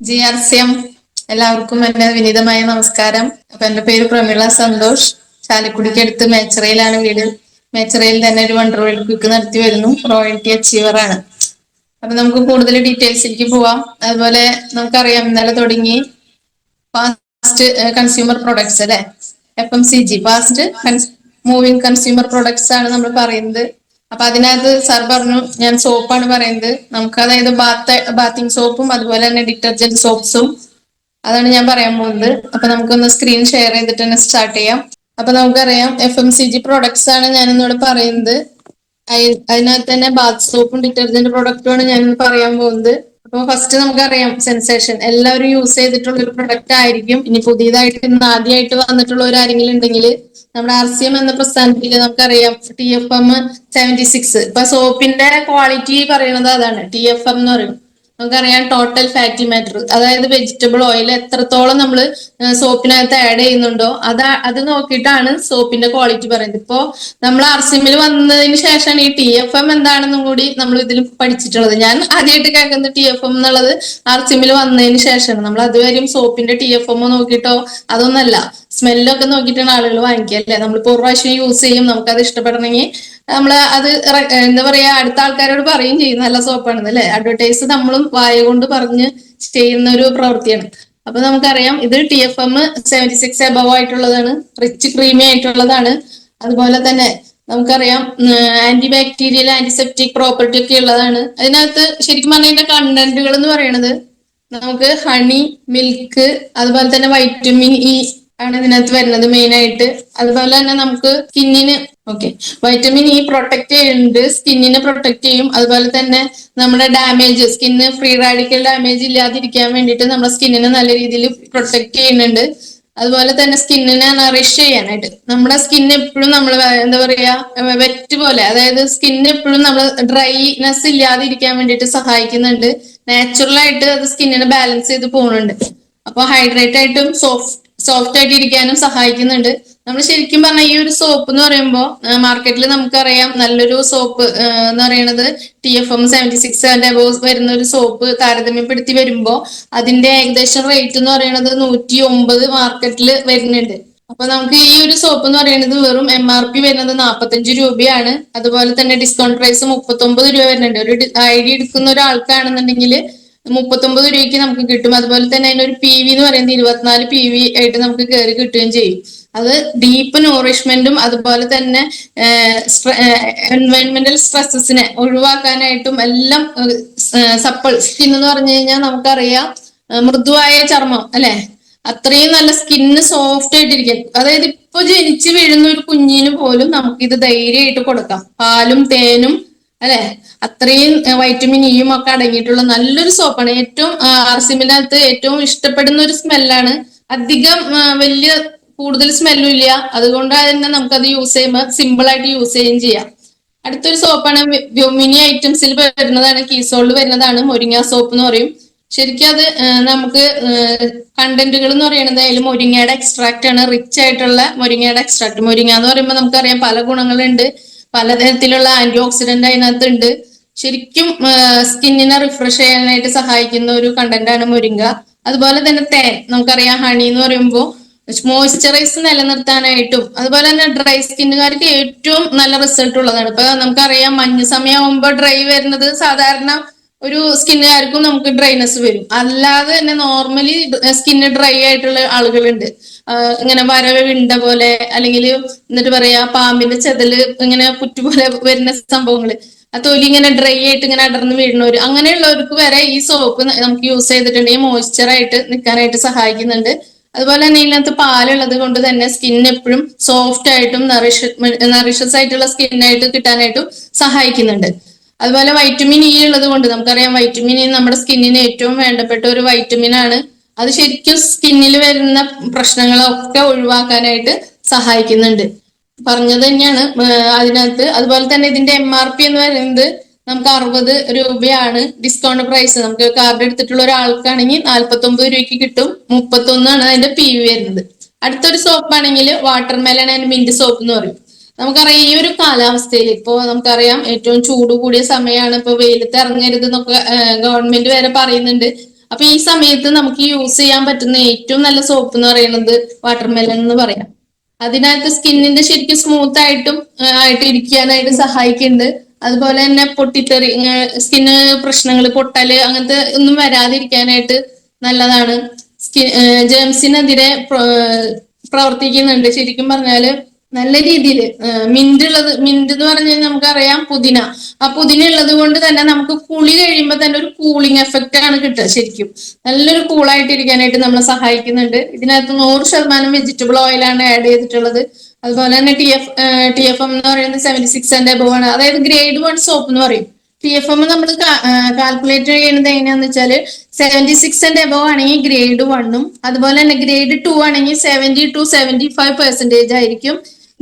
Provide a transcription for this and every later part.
GRCM എല്ലാവർക്കും എന്റെ വിനീതമായ നമസ്കാരം. അപ്പൊ എന്റെ പേര് പ്രമീള സന്തോഷ്. ചാലക്കുടിക്ക് അടുത്ത് മേച്ചറയിലാണ് വീട്. മേച്ചറയിൽ തന്നെ ഒരു വണ്ടർ വേൾഡ് ക്വിക്ക് നടത്തി വരുന്നു. റോയൽറ്റി അച്ചീവർ ആണ്. അപ്പൊ നമുക്ക് കൂടുതൽ ഡീറ്റെയിൽസിലേക്ക് പോവാം. അതുപോലെ നമുക്കറിയാം ഇന്നലെ തുടങ്ങി ഫാസ്റ്റ് കൺസ്യൂമർ പ്രൊഡക്ട്സ് അല്ലെ, FMCG, fast moving consumer products ആണ് നമ്മൾ പറയുന്നത്. അപ്പൊ അതിനകത്ത് സാർ പറഞ്ഞു ഞാൻ സോപ്പാണ് പറയുന്നത്. നമുക്ക് അതായത് ബാത്തിങ് സോപ്പും അതുപോലെ തന്നെ ഡിറ്റർജന്റ് സോപ്സും അതാണ് ഞാൻ പറയാൻ പോകുന്നത്. അപ്പൊ നമുക്കൊന്ന് സ്ക്രീൻ ഷെയർ ചെയ്തിട്ട് തന്നെ സ്റ്റാർട്ട് ചെയ്യാം. അപ്പൊ നമുക്കറിയാം FMCG പ്രൊഡക്ട്സ് ആണ് ഞാൻ ഇന്നോട് പറയുന്നത്. അതിനകത്ത് തന്നെ ബാത്ത് സോപ്പും ഡിറ്റർജന്റ് പ്രൊഡക്റ്റുമാണ് ഞാൻ പറയാൻ പോകുന്നത്. അപ്പൊ ഫസ്റ്റ് നമുക്കറിയാം സെൻസേഷൻ എല്ലാവരും യൂസ് ചെയ്തിട്ടുള്ള ഒരു പ്രൊഡക്റ്റ് ആയിരിക്കും. ഇനി പുതിയതായിട്ട് ഇന്ന് ആദ്യമായിട്ട് വന്നിട്ടുള്ളവർ ആരെങ്കിലും ഉണ്ടെങ്കിൽ നമ്മുടെ RCM എന്ന പ്രസ്ഥാനത്തിൽ നമുക്കറിയാം TFM 76. ഇപ്പൊ സോപ്പിന്റെ ക്വാളിറ്റി പറയുന്നത് അതാണ്, TFM എന്ന് പറയും. നമുക്കറിയാം ടോട്ടൽ ഫാറ്റി മാറ്റർ, അതായത് വെജിറ്റബിൾ ഓയിൽ എത്രത്തോളം നമ്മൾ സോപ്പിനകത്ത് ആഡ് ചെയ്യുന്നുണ്ടോ അത് നോക്കിയിട്ടാണ് സോപ്പിന്റെ ക്വാളിറ്റി പറയുന്നത്. ഇപ്പോ നമ്മൾ RCMൽ വന്നതിന് ശേഷമാണ് ഈ TFM എന്താണെന്നും കൂടി നമ്മൾ ഇതിൽ പഠിച്ചിട്ടുള്ളത്. ഞാൻ ആദ്യമായിട്ട് കേൾക്കുന്നത് TFM എന്നുള്ളത് RCMൽ വന്നതിന് ശേഷമാണ്. നമ്മൾ അതുവരെയും സോപ്പിന്റെ TFM നോക്കിയിട്ടോ അതൊന്നല്ല, സ്മെല്ലൊക്കെ നോക്കിയിട്ടാണ് ആളുകൾ വാങ്ങിക്കുക അല്ലെ. നമ്മളിപ്പോ ഒരു പ്രാവശ്യം യൂസ് ചെയ്യും, നമുക്കത് ഇഷ്ടപ്പെടണമെങ്കിൽ നമ്മൾ അത് എന്താ പറയാ അടുത്ത ആൾക്കാരോട് പറയും ചെയ്യും നല്ല സോപ്പാണെന്ന് അല്ലെ. അഡ്വർടൈസ് നമ്മളും വായ കൊണ്ട് പറഞ്ഞ് ചെയ്യുന്ന ഒരു പ്രവൃത്തിയാണ്. അപ്പൊ നമുക്കറിയാം ഇത് TFM 76 എബവ് ആയിട്ടുള്ളതാണ്, റിച്ച് ക്രീമി ആയിട്ടുള്ളതാണ്. അതുപോലെ തന്നെ നമുക്കറിയാം ആന്റി ബാക്ടീരിയൽ ആന്റിസെപ്റ്റിക് പ്രോപ്പർട്ടി ഒക്കെ ഉള്ളതാണ്. അതിനകത്ത് ശരിക്കും പറഞ്ഞാൽ ഇതിന്റെ കണ്ടന്റുകൾ എന്ന് പറയുന്നത് നമുക്ക് ഹണി, മിൽക്ക്, അതുപോലെ തന്നെ വൈറ്റമിൻ ഇ ആണ് ഇതിനകത്ത് വരുന്നത് മെയിൻ ആയിട്ട്. അതുപോലെ തന്നെ നമുക്ക് സ്കിന്നിന് വൈറ്റമിൻ ഇ പ്രൊട്ടക്ട് ചെയ്യുന്നുണ്ട്, സ്കിന്നിനെ പ്രൊട്ടക്ട് ചെയ്യും. അതുപോലെ തന്നെ നമ്മുടെ damage, skin free radical damage ഇല്ലാതിരിക്കാൻ വേണ്ടിയിട്ട് നമ്മുടെ സ്കിന്നിനെ നല്ല രീതിയിൽ പ്രൊട്ടക്ട് ചെയ്യുന്നുണ്ട്. അതുപോലെ തന്നെ സ്കിന്നിനെ നറിഷ് ചെയ്യാനായിട്ട് നമ്മുടെ സ്കിന്ന് എപ്പോഴും നമ്മൾ എന്താ പറയാ വെറ്റ് പോലെ, അതായത് സ്കിന്ന് എപ്പോഴും നമ്മൾ ഡ്രൈനെസ് ഇല്ലാതിരിക്കാൻ വേണ്ടിയിട്ട് സഹായിക്കുന്നുണ്ട്. നാച്ചുറൽ ആയിട്ട് അത് സ്കിന്നിനെ ബാലൻസ് ചെയ്ത് പോകുന്നുണ്ട്. അപ്പൊ ഹൈഡ്രേറ്റ് ആയിട്ടും സോഫ്റ്റ് ആയിട്ട് ഇരിക്കാനും സഹായിക്കുന്നുണ്ട്. നമ്മൾ ശരിക്കും പറഞ്ഞാൽ ഈ ഒരു സോപ്പ് എന്ന് പറയുമ്പോൾ മാർക്കറ്റിൽ നമുക്കറിയാം നല്ലൊരു സോപ്പ് എന്ന് പറയുന്നത് TFM 76 ആൻഡ് അബോവ് വരുന്ന ഒരു സോപ്പ് താരതമ്യപ്പെടുത്തി വരുമ്പോൾ അതിന്റെ ഏകദേശം റേറ്റ് എന്ന് പറയുന്നത് 109 മാർക്കറ്റിൽ വരുന്നുണ്ട്. അപ്പൊ നമുക്ക് ഈ ഒരു സോപ്പ് എന്ന് പറയുന്നത് വെറും MRP വരുന്നത് 45 രൂപയാണ്. അതുപോലെ തന്നെ ഡിസ്കൗണ്ട് പ്രൈസ് 39 രൂപ വരുന്നുണ്ട്. ഒരു ID എടുക്കുന്ന ഒരാൾക്കാണെന്നുണ്ടെങ്കിൽ 39 രൂപയ്ക്ക് നമുക്ക് കിട്ടും. അതുപോലെ തന്നെ അതിനൊരു PV എന്ന് പറയുന്നത് 24 PV ആയിട്ട് നമുക്ക് കയറി കിട്ടുകയും ചെയ്യും. അത് ഡീപ്പ് നോറിഷ്മെന്റും അതുപോലെ തന്നെ എൻവയൺമെന്റൽ സ്ട്രെസ്സസിനെ ഒഴിവാക്കാനായിട്ടും എല്ലാം സപ്പിൾ സ്കിൻ എന്ന് പറഞ്ഞു കഴിഞ്ഞാൽ നമുക്കറിയാം മൃദുവായ ചർമ്മം അല്ലെ, അത്രയും നല്ല സ്കിന്ന് സോഫ്റ്റ് ആയിട്ടിരിക്കും. അതായത് ഇപ്പൊ ജനിച്ചു വീഴുന്ന ഒരു കുഞ്ഞിന് പോലും നമുക്ക് ഇത് ധൈര്യമായിട്ട് കൊടുക്കാം, പാലും തേനും അല്ലെ. അത്രയും വൈറ്റമിൻ ഇയും ഒക്കെ അടങ്ങിയിട്ടുള്ള നല്ലൊരു സോപ്പാണ്. ഏറ്റവും RCMനകത്ത് ഏറ്റവും ഇഷ്ടപ്പെടുന്ന ഒരു സ്മെല്ലാണ്. അധികം വലിയ കൂടുതൽ സ്മെല്ലും ഇല്ല, അതുകൊണ്ട് തന്നെ നമുക്കത് യൂസ് ചെയ്യുമ്പോൾ സിമ്പിൾ ആയിട്ട് യൂസ് ചെയ്യുകയും ചെയ്യാം. അടുത്തൊരു സോപ്പാണ് വ്യോമിനി ഐറ്റംസിൽ വരുന്നതാണ്, കീസോളിൽ വരുന്നതാണ്, മൊരിങ്ങ സോപ്പ് എന്ന് പറയും. ശരിക്കും അത് നമുക്ക് കണ്ടന്റുകൾ എന്ന് പറയുന്നത് അതിൽ മൊരിങ്ങയുടെ എക്സ്ട്രാക്ട് ആണ്, റിച്ച് ആയിട്ടുള്ള മൊരിങ്ങയുടെ എക്സ്ട്രാക്ട്. മൊരിങ്ങ എന്ന് പറയുമ്പോൾ നമുക്കറിയാം പല ഗുണങ്ങളുണ്ട്, പലതരത്തിലുള്ള ആന്റി ഓക്സിഡന്റ് അതിനകത്ത് ഉണ്ട്. ശരിക്കും സ്കിന്നിനെ റിഫ്രഷ് ചെയ്യാനായിട്ട് സഹായിക്കുന്ന ഒരു കണ്ടന്റ് ആണ് മുരിങ്ങ. അതുപോലെ തന്നെ തേൻ, നമുക്കറിയാം ഹണി എന്ന് പറയുമ്പോൾ മോയ്സ്ചറൈസ് നിലനിർത്താനായിട്ടും അതുപോലെ തന്നെ ഡ്രൈ സ്കിന്നുകാർക്ക് ഏറ്റവും നല്ല റിസൾട്ട് ഉള്ളതാണ്. ഇപ്പൊ നമുക്കറിയാം മഞ്ഞ് സമയമാകുമ്പോൾ ഡ്രൈ വരുന്നത് സാധാരണ ഒരു സ്കിന്നുകാർക്കും നമുക്ക് ഡ്രൈനെസ് വരും. അല്ലാതെ തന്നെ നോർമലി സ്കിന്ന് ഡ്രൈ ആയിട്ടുള്ള ആളുകളുണ്ട്, ഇങ്ങനെ വിണ്ട പോലെ അല്ലെങ്കിൽ എന്നിട്ട് പറയാ പാമ്പിന്റെ ചെതല് ഇങ്ങനെ പുറ്റുപോലെ വരുന്ന സംഭവങ്ങള്, ആ തൊലി ഇങ്ങനെ ഡ്രൈ ആയിട്ട് ഇങ്ങനെ അടർന്ന് വീഴുന്നവര്, അങ്ങനെയുള്ളവർക്ക് വരെ ഈ സോപ്പ് നമുക്ക് യൂസ് ചെയ്തിട്ടുണ്ടെങ്കിൽ മോയ്സ്ചർ ആയിട്ട് നിൽക്കാനായിട്ട് സഹായിക്കുന്നുണ്ട്. അതുപോലെ തന്നെ ഇതിനകത്ത് പാലുള്ളത് കൊണ്ട് തന്നെ സ്കിൻ എപ്പോഴും സോഫ്റ്റ് ആയിട്ടും നറിഷസ് ആയിട്ടുള്ള സ്കിന്നായിട്ട് കിട്ടാനായിട്ടും സഹായിക്കുന്നുണ്ട്. അതുപോലെ വൈറ്റമിൻ ഇ ഉള്ളത് കൊണ്ട് നമുക്കറിയാം വൈറ്റമിൻ ഇ നമ്മുടെ സ്കിന്നിന് ഏറ്റവും വേണ്ടപ്പെട്ട ഒരു വൈറ്റമിൻ ആണ്. അത് ശരിക്കും സ്കിന്നിൽ വരുന്ന പ്രശ്നങ്ങളൊക്കെ ഒഴിവാക്കാനായിട്ട് സഹായിക്കുന്നുണ്ട്. പറഞ്ഞത് തന്നെയാണ് അതിനകത്ത്. അതുപോലെ തന്നെ ഇതിന്റെ MRP എന്ന് പറയുന്നത് നമുക്ക് 60 രൂപയാണ് ഡിസ്കൗണ്ട് പ്രൈസ്. നമുക്ക് കാർഡ് എടുത്തിട്ടുള്ള ഒരാൾക്കാണെങ്കിൽ 49 രൂപയ്ക്ക് കിട്ടും. 31 ആണ് അതിന്റെ PV വരുന്നത്. അടുത്തൊരു സോപ്പ് ആണെങ്കിൽ വാട്ടർമെലൺ ആൻഡ് മിന്റ് സോപ്പ് എന്ന് പറയും. നമുക്കറിയാം ഈ ഒരു കാലാവസ്ഥയിൽ ഇപ്പോ നമുക്കറിയാം ഏറ്റവും ചൂട് കൂടിയ സമയമാണ്, ഇപ്പൊ വെയിലത്ത് ഇറങ്ങരുത് എന്നൊക്കെ ഗവൺമെന്റ് വരെ പറയുന്നുണ്ട്. അപ്പൊ ഈ സമയത്ത് നമുക്ക് യൂസ് ചെയ്യാൻ പറ്റുന്ന ഏറ്റവും നല്ല സോപ്പ് എന്ന് പറയുന്നത് വാട്ടർമെലൺ എന്ന് പറയാം. അതിനകത്ത് സ്കിന്നിന്റെ ശരിക്കും സ്മൂത്ത് ആയിട്ട് ഇരിക്കാനായിട്ട് സഹായിക്കുന്നുണ്ട്. അതുപോലെ തന്നെ പൊട്ടിത്തെറി, സ്കിന്ന് പ്രശ്നങ്ങൾ, പൊട്ടല് അങ്ങനത്തെ ഒന്നും വരാതിരിക്കാനായിട്ട് നല്ലതാണ്. ജേംസിനെതിരെ പ്രവർത്തിക്കുന്നുണ്ട്. ശരിക്കും പറഞ്ഞാല് നല്ല രീതിയിൽ മിന്റ് എന്ന് പറഞ്ഞു കഴിഞ്ഞാൽ നമുക്കറിയാം പുതിന. ആ പുതിന ഉള്ളത് കൊണ്ട് തന്നെ നമുക്ക് കുളി കഴിയുമ്പോൾ തന്നെ ഒരു കൂളിംഗ് എഫക്റ്റ് ആണ് കിട്ടുക. ശരിക്കും നല്ലൊരു കൂളായിട്ട് ഇരിക്കാനായിട്ട് നമ്മളെ സഹായിക്കുന്നുണ്ട്. ഇതിനകത്ത് 100% വെജിറ്റബിൾ ഓയിലാണ് ആഡ് ചെയ്തിട്ടുള്ളത്. അതുപോലെ തന്നെ TFM എന്ന് പറയുന്നത് 76 ആൻഡ് എബവ് ആണ്. അതായത് ഗ്രേഡ് 1 സോപ്പ് എന്ന് പറയും. TFM നമ്മൾ കാൽക്കുലേറ്റ് ചെയ്യുന്നത് എങ്ങനെയാന്ന് വെച്ചാൽ 76 ആൻഡ് എബവ് ആണെങ്കിൽ ഗ്രേഡ് 1ഉം, അതുപോലെ തന്നെ ഗ്രേഡ് 2 ആണെങ്കിൽ 70 to 75% ആയിരിക്കും.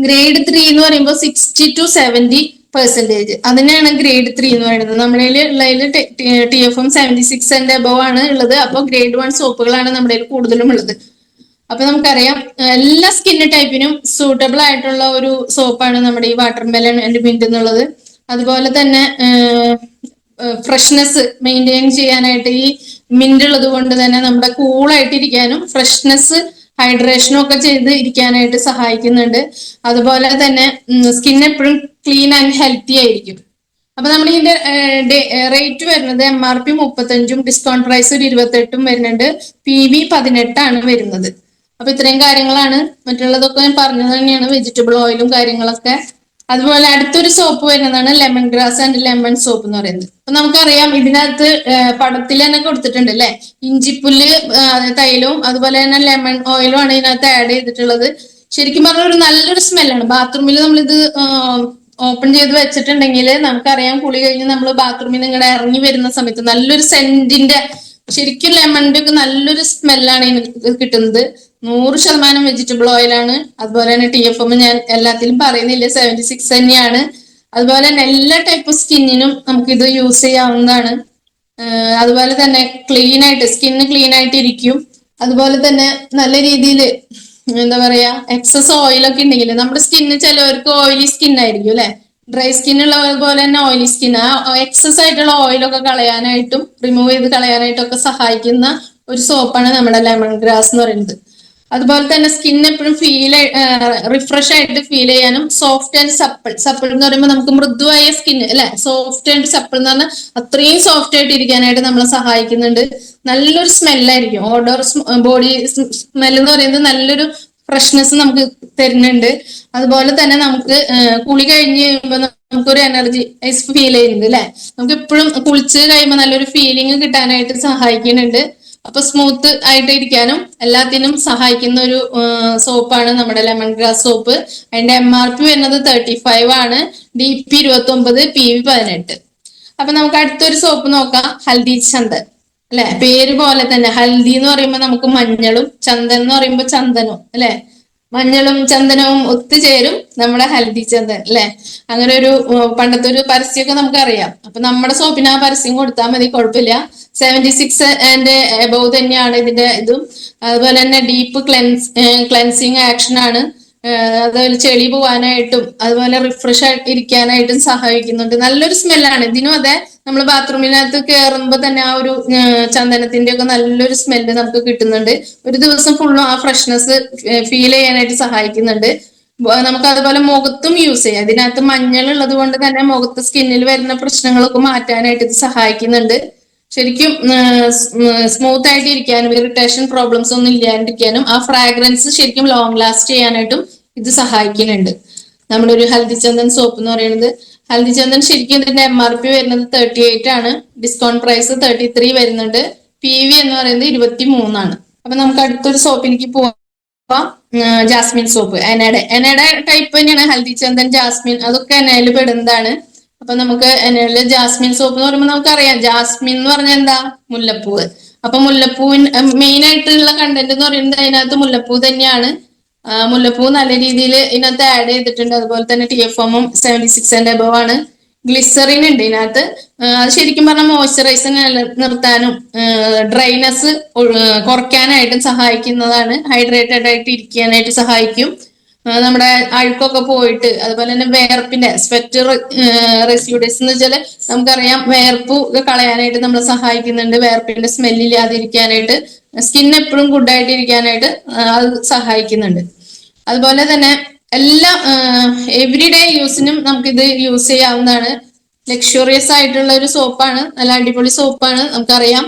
ഗ്രേഡ് 3 എന്ന് പറയുമ്പോൾ 60 to 70%. അതിനെയാണ് ഗ്രേഡ് 3 എന്ന് പറയുന്നത്. നമ്മുടെ ഉള്ളതിൽ TFM 76 ആൻഡ് എബവ് ആണ് ഉള്ളത്. അപ്പോൾ ഗ്രേഡ് 1 സോപ്പുകളാണ് നമ്മുടെ കൂടുതലും ഉള്ളത്. അപ്പൊ നമുക്കറിയാം എല്ലാ സ്കിൻ ടൈപ്പിനും സൂട്ടബിൾ ആയിട്ടുള്ള ഒരു സോപ്പാണ് നമ്മുടെ ഈ വാട്ടർമെലൺ ആൻഡ് മിന്റ് എന്നുള്ളത്. അതുപോലെ തന്നെ ഫ്രഷ്നെസ് മെയിൻറ്റെയിൻ ചെയ്യാനായിട്ട് ഈ മിന്റ് ഉള്ളത് കൊണ്ട് തന്നെ നമ്മുടെ കൂളായിട്ട് ഇരിക്കാനും ഫ്രഷ്നെസ് ഹൈഡ്രേഷനും ഒക്കെ ചെയ്ത് ഇരിക്കാനായിട്ട് സഹായിക്കുന്നുണ്ട്. അതുപോലെ തന്നെ സ്കിൻ എപ്പോഴും ക്ലീൻ ആൻഡ് ഹെൽത്തി ആയിരിക്കും. അപ്പൊ നമ്മൾ ഇതിന്റെ റേറ്റ് വരുന്നത് MRP 35ഉം ഡിസ്കൗണ്ട് പ്രൈസ് ഒരു 28ഉം വരുന്നുണ്ട്. PV 18 വരുന്നത്. അപ്പൊ ഇത്രയും കാര്യങ്ങളാണ്. മറ്റുള്ളതൊക്കെ ഞാൻ പറഞ്ഞത് തന്നെയാണ്, വെജിറ്റബിൾ ഓയിലും കാര്യങ്ങളൊക്കെ. അതുപോലെ അടുത്തൊരു സോപ്പ് വരുന്നതാണ് lemon grass and lemon soap എന്ന് പറയുന്നത്. അപ്പൊ നമുക്കറിയാം ഇതിനകത്ത് പടത്തിൽ തന്നെ കൊടുത്തിട്ടുണ്ട് അല്ലെ, ഇഞ്ചിപ്പുല്ല് തൈലവും അതുപോലെ തന്നെ ലെമൺ ഓയിലും ആണ് ഇതിനകത്ത് ആഡ് ചെയ്തിട്ടുള്ളത്. ശരിക്കും പറഞ്ഞാൽ ഒരു നല്ലൊരു സ്മെല്ലാണ്. ബാത്റൂമിൽ നമ്മളിത് ഓപ്പൺ ചെയ്ത് വെച്ചിട്ടുണ്ടെങ്കിൽ നമുക്കറിയാം കുളി കഴിഞ്ഞ് നമ്മൾ ബാത്റൂമിൽ നിന്ന് ഇങ്ങനെ ഇറങ്ങി വരുന്ന സമയത്ത് നല്ലൊരു സെന്റിന്റെ, ശരിക്കും ലെമണിന്റെ ഒക്കെ നല്ലൊരു സ്മെല്ലാണ് ഇതിന് കിട്ടുന്നത്. 100% വെജിറ്റബിൾ ഓയിലാണ്. അതുപോലെ തന്നെ TFM ഞാൻ എല്ലാത്തിലും പറയുന്നില്ല, 76 തന്നെയാണ്. അതുപോലെ തന്നെ എല്ലാ ടൈപ്പ് സ്കിന്നിനും നമുക്ക് ഇത് യൂസ് ചെയ്യാവുന്നതാണ്. അതുപോലെ തന്നെ സ്കിന്ന് ക്ലീൻ ആയിട്ട് ഇരിക്കും. അതുപോലെ തന്നെ നല്ല രീതിയിൽ എന്താ പറയാ, എക്സസ് ഓയിലൊക്കെ ഉണ്ടെങ്കിൽ നമ്മുടെ സ്കിന്ന്, ചിലവർക്ക് ഓയിലി സ്കിൻ ആയിരിക്കും അല്ലെ, ഡ്രൈ സ്കിൻ ഉള്ളത് പോലെ തന്നെ ഓയിലി സ്കിൻ, ആ എക്സസ് ആയിട്ടുള്ള ഓയിലൊക്കെ കളയാനായിട്ടും റിമൂവ് ചെയ്ത് കളയാനായിട്ടും ഒക്കെ സഹായിക്കുന്ന ഒരു സോപ്പാണ് നമ്മുടെ ലെമൺ ഗ്രാസ് എന്ന് പറയുന്നത്. അതുപോലെ തന്നെ സ്കിൻ എപ്പോഴും റിഫ്രഷ് ആയിട്ട് ഫീൽ ചെയ്യാനും സോഫ്റ്റ് ആൻഡ് സപ്പിൾ എന്ന് പറയുമ്പോൾ നമുക്ക് മൃദുവായ സ്കിൻ അല്ലെ, സോഫ്റ്റ് ആൻഡ് സപ്പിൾ എന്ന് പറഞ്ഞാൽ അത്രയും സോഫ്റ്റ് ആയിട്ട് ഇരിക്കാനായിട്ട് നമ്മളെ സഹായിക്കുന്നുണ്ട്. നല്ലൊരു സ്മെല്ലായിരിക്കും. ബോഡി സ്മെൽ എന്ന് പറയുന്നത് നല്ലൊരു ഫ്രഷ്നെസ് നമുക്ക് തരുന്നുണ്ട്. അതുപോലെ തന്നെ നമുക്ക് കുളി കഴിഞ്ഞ് കഴിയുമ്പോൾ നമുക്കൊരു എനർജി ഫീൽ ചെയ്യുന്നുണ്ട് അല്ലെ, നമുക്ക് എപ്പോഴും കുളിച്ച് കഴിയുമ്പോൾ നല്ലൊരു ഫീലിംഗ് കിട്ടാനായിട്ട് സഹായിക്കുന്നുണ്ട്. അപ്പൊ സ്മൂത്ത് ആയിട്ട് ഇരിക്കാനും എല്ലാത്തിനും സഹായിക്കുന്ന ഒരു സോപ്പാണ് നമ്മുടെ ലെമൺ ഗ്രാസ് സോപ്പ്. അതിന്റെ MRP വരുന്നത് 35 ആണ്, DP 29, PV 18. അപ്പൊ നമുക്ക് അടുത്തൊരു സോപ്പ് നോക്കാം, ഹൽദി ചന്ദൻ അല്ലെ. പേര് പോലെ തന്നെ ഹൽദി എന്ന് പറയുമ്പോൾ നമുക്ക് മഞ്ഞളും, ചന്ദൻ എന്ന് പറയുമ്പോൾ ചന്ദനവും അല്ലെ, മഞ്ഞളും ചന്ദനവും ഒത്തുചേരും നമ്മുടെ ഹൽദി ചന്ദൻ അല്ലെ. അങ്ങനെ ഒരു പണ്ടത്തെ ഒരു പരസ്യമൊക്കെ നമുക്കറിയാം. അപ്പൊ നമ്മുടെ സോപ്പിന് ആ പരസ്യം കൊടുത്താൽ മതി, കുഴപ്പമില്ല. 76 ആൻഡ് എബവ് തന്നെയാണ് ഇതിന്റെ ഇതും. അതുപോലെ തന്നെ ഡീപ്പ് ക്ലെൻസിങ് ആക്ഷൻ ആണ്. അതുപോലെ ചെളി പോവാനായിട്ടും അതുപോലെ റിഫ്രഷ് ആയിട്ട് ഇരിക്കാനായിട്ടും സഹായിക്കുന്നുണ്ട്. നല്ലൊരു സ്മെല്ലാണ് ഇതിനും. അതെ, നമ്മൾ ബാത്റൂമിനകത്ത് കയറുമ്പോൾ തന്നെ ആ ഒരു ചന്ദനത്തിന്റെ ഒക്കെ നല്ലൊരു സ്മെല്ല് നമുക്ക് കിട്ടുന്നുണ്ട്. ഒരു ദിവസം ഫുള്ളും ആ ഫ്രഷ്നെസ് ഫീൽ ചെയ്യാനായിട്ട് സഹായിക്കുന്നുണ്ട്. നമുക്ക് അതുപോലെ മുഖത്തും യൂസ് ചെയ്യാം. ഇതിനകത്ത് മഞ്ഞൾ ഉള്ളത് കൊണ്ട് തന്നെ മുഖത്ത് സ്കിന്നിൽ വരുന്ന പ്രശ്നങ്ങളൊക്കെ മാറ്റാനായിട്ട് ഇത് സഹായിക്കുന്നുണ്ട്. ശരിക്കും സ്മൂത്ത് ആയിട്ട് ഇരിക്കാനും ഇറിറ്റേഷൻ പ്രോബ്ലംസ് ഒന്നും ഇല്ലാണ്ടിരിക്കാനും ആ ഫ്രാഗ്രൻസ് ശരിക്കും ലോങ് ലാസ്റ്റ് ചെയ്യാനായിട്ടും ഇത് സഹായിക്കുന്നുണ്ട്. നമ്മുടെ ഒരു ഹൽദി ചന്ദൻ സോപ്പ് എന്ന് പറയുന്നത്. ഹൽദി ചന്ദൻ ശരിക്കും ഇതിന്റെ MRP വരുന്നത് 38 ആണ്, ഡിസ്കൗണ്ട് പ്രൈസ് 33 വരുന്നുണ്ട്. PV എന്ന് പറയുന്നത് 23 ആണ്. അപ്പൊ നമുക്ക് അടുത്തൊരു സോപ്പിലേക്ക് പോവാം. ജാസ്മിൻ സോപ്പ്, എനയുടെ ടൈപ്പ് തന്നെയാണ് ഹൽദി ചന്ദൻ, ജാസ്മിൻ അതൊക്കെ എനയിൽ പെടുന്നതാണ്. അപ്പൊ നമുക്ക് എനയില് ജാസ്മിൻ സോപ്പ് എന്ന് പറയുമ്പോൾ നമുക്കറിയാം, ജാസ്മിൻ എന്ന് പറഞ്ഞാൽ എന്താ, മുല്ലപ്പൂവ്. അപ്പൊ മുല്ലപ്പൂവിന് മെയിൻ ആയിട്ടുള്ള കണ്ടന്റ് എന്ന് പറയുന്നത് അതിനകത്ത് മുല്ലപ്പൂ തന്നെയാണ്. മുല്ലപ്പൂ നല്ല രീതിയിൽ ഇതിനകത്ത് ആഡ് ചെയ്തിട്ടുണ്ട്. അതുപോലെ തന്നെ TFM 76 ആൻഡ് എബവ് ആണ്. ഗ്ലിസറിൻ ഉണ്ട് ഇതിനകത്ത്. അത് ശരിക്കും പറഞ്ഞാൽ മോയ്സ്ചറൈസർ നിർത്താനും ഡ്രൈനെസ് കുറയ്ക്കാനായിട്ടും സഹായിക്കുന്നതാണ്. ഹൈഡ്രേറ്റഡ് ആയിട്ട് ഇരിക്കാനായിട്ട് സഹായിക്കും. നമ്മുടെ അഴുക്കൊക്കെ പോയിട്ട്, അതുപോലെ തന്നെ വേർപ്പിന്റെ സ്വെറ്റ് റെസ്യൂഡേഴ്സ് എന്ന് വെച്ചാല് നമുക്കറിയാം വേർപ്പ് ഒക്കെ കളയാനായിട്ട് നമ്മളെ സഹായിക്കുന്നുണ്ട്. വേർപ്പിന്റെ സ്മെല്ല് ഇല്ലാതിരിക്കാനായിട്ട്, സ്കിൻ എപ്പോഴും ഗുഡായിട്ട് ഇരിക്കാനായിട്ട് അത് സഹായിക്കുന്നുണ്ട്. അതുപോലെ തന്നെ എല്ലാ എവറി ഡേ യൂസിനും നമുക്കിത് യൂസ് ചെയ്യാവുന്നതാണ്. ലക്ഷറിയസ് ആയിട്ടുള്ള ഒരു സോപ്പാണ്, നല്ല അടിപൊളി സോപ്പാണ്. നമുക്കറിയാം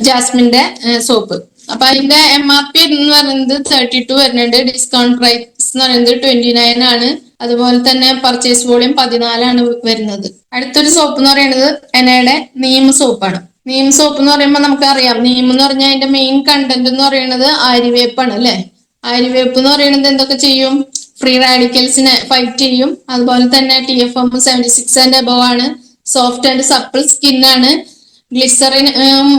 ജാസ്മിന്റെ സോപ്പ്. അപ്പൊ അതിന്റെ MRP എന്ന് പറയുന്നത് 32 വരുന്നുണ്ട്. ഡിസ്കൗണ്ട് പ്രൈസ് എന്ന് പറയുന്നത് 29 ആണ്. അതുപോലെ തന്നെ പർച്ചേസ് വോളിയം 14 വരുന്നത്. അടുത്തൊരു സോപ്പ് എന്ന് പറയുന്നത് എനയുടെ നീം സോപ്പാണ്. നീം സോപ്പ് എന്ന് പറയുമ്പോൾ നമുക്കറിയാം, നീം എന്ന് പറഞ്ഞാൽ അതിന്റെ മെയിൻ കണ്ടന്റ് എന്ന് പറയുന്നത് ആര്യവേപ്പാണ് അല്ലെ. ആര്യവേപ്പ് എന്ന് പറയുന്നത് എന്തൊക്കെ ചെയ്യും? ഫ്രീ റാഡിക്കൽസിനെ ഫൈറ്റ് ചെയ്യും. അതുപോലെ തന്നെ TFM 76 ആൻഡ് അബവ് ആണ്. സോഫ്റ്റ് ആൻഡ് സപ്പിൾ സ്കിൻ ആണ്. ഗ്ലിസറിൻ